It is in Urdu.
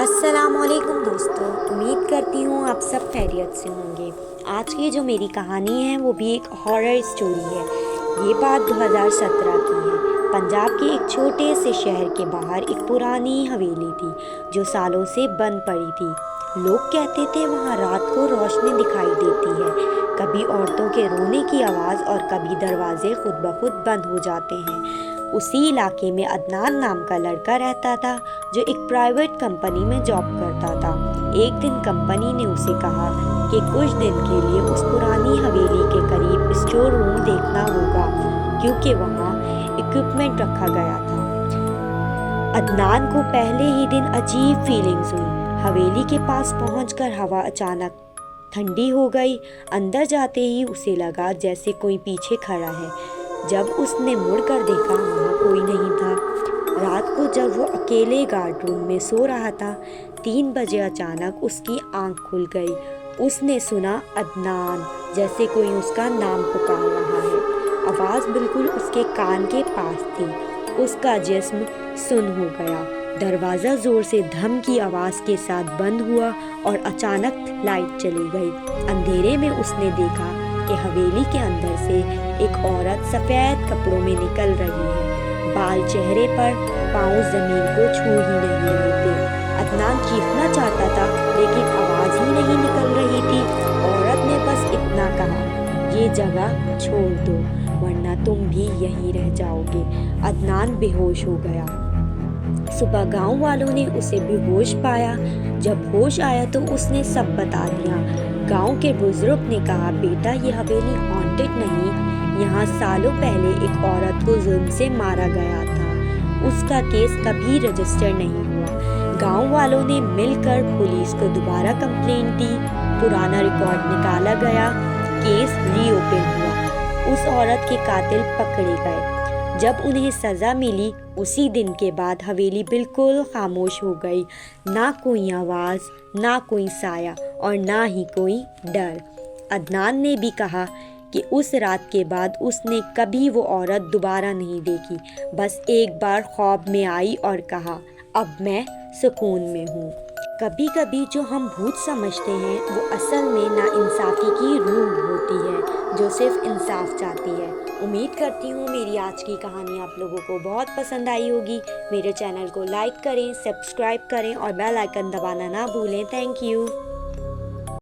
السلام علیکم دوستوں، امید کرتی ہوں آپ سب خیریت سے ہوں گے۔ آج کی جو میری کہانی ہے وہ بھی ایک ہارر سٹوری ہے۔ یہ بات 2017 کی ہے۔ پنجاب کے ایک چھوٹے سے شہر کے باہر ایک پرانی حویلی تھی جو سالوں سے بند پڑی تھی۔ لوگ کہتے تھے وہاں رات کو روشنی دکھائی دیتی ہے، کبھی عورتوں کے رونے کی آواز اور کبھی دروازے خود بخود بند ہو جاتے ہیں۔ اسی علاقے میں عدنان نام کا لڑکا رہتا تھا جو ایک پرائیویٹ کمپنی میں جاب کرتا تھا۔ ایک دن کمپنی نے اسے کہا کہ کچھ دن کے لیے اس پرانی حویلی کے قریب اسٹور روم دیکھنا ہوگا کیونکہ وہاں اکوپمنٹ رکھا گیا تھا۔ عدنان کو پہلے ہی دن عجیب فیلنگز ہوئی۔ حویلی کے پاس پہنچ کر ہوا اچانک ٹھنڈی ہو گئی۔ اندر جاتے ہی اسے لگا جیسے کوئی پیچھے کھڑا ہے۔ جب اس نے مڑ کر دیکھا وہاں کوئی نہیں تھا۔ رات کو جب وہ اکیلے گارڈ روم میں سو رہا تھا، 3 بجے اچانک اس کی آنکھ کھل گئی۔ اس نے سنا عدنان، جیسے کوئی اس کا نام پکار رہا ہے۔ آواز بالکل اس کے کان کے پاس تھی۔ اس کا جسم سن ہو گیا۔ دروازہ زور سے دھم کی آواز کے ساتھ بند ہوا اور اچانک لائٹ چلی گئی۔ اندھیرے میں اس نے دیکھا کہ حویلی کے اندر سے ایک عورت سفید کپڑوں میں نکل رہی ہے۔ بال چہرے پر، پاؤں زمین کو چھو ہی نہیں رہے تھے۔ عدنان چیخنا چاہتا تھا لیکن آواز ہی نہیں نکل رہی تھی۔ عورت نے بس اتنا کہا، یہ جگہ چھوڑ دو ورنہ تم بھی یہیں رہ جاؤ گے۔ عدنان بے ہوش ہو گیا۔ صبح گاؤں والوں نے اسے بے ہوش پایا۔ جب ہوش آیا تو اس نے سب بتا دیا۔ گاؤں کے بزرگ نے کہا، بیٹا یہ حویلی ہانٹڈ نہیں، یہاں سالوں پہلے ایک عورت کو ظلم سے مارا گیا تھا۔ اس کا کیس کبھی رجسٹر نہیں ہوا۔ گاؤں والوں نے مل کر پولیس کو دوبارہ کمپلینٹ دی۔ پرانا ریکارڈ نکالا گیا، کیس ری اوپن ہوا۔ اس عورت کے قاتل پکڑے گئے۔ جب انہیں سزا ملی اسی دن کے بعد حویلی بالکل خاموش ہو گئی۔ نہ کوئی آواز، نہ کوئی سایہ اور نہ ہی کوئی ڈر۔ عدنان نے بھی کہا کہ اس رات کے بعد اس نے کبھی وہ عورت دوبارہ نہیں دیکھی۔ بس ایک بار خواب میں آئی اور کہا، اب میں سکون میں ہوں۔ کبھی کبھی جو ہم بھوت سمجھتے ہیں وہ اصل میں ناانصافی کی روح ہوتی ہے جو صرف انصاف چاہتی ہے۔ امید کرتی ہوں میری آج کی کہانی آپ لوگوں کو بہت پسند آئی ہوگی۔ میرے چینل کو لائک کریں، سبسکرائب کریں اور بیل آئیکن دبانا نہ بھولیں۔ Thank you.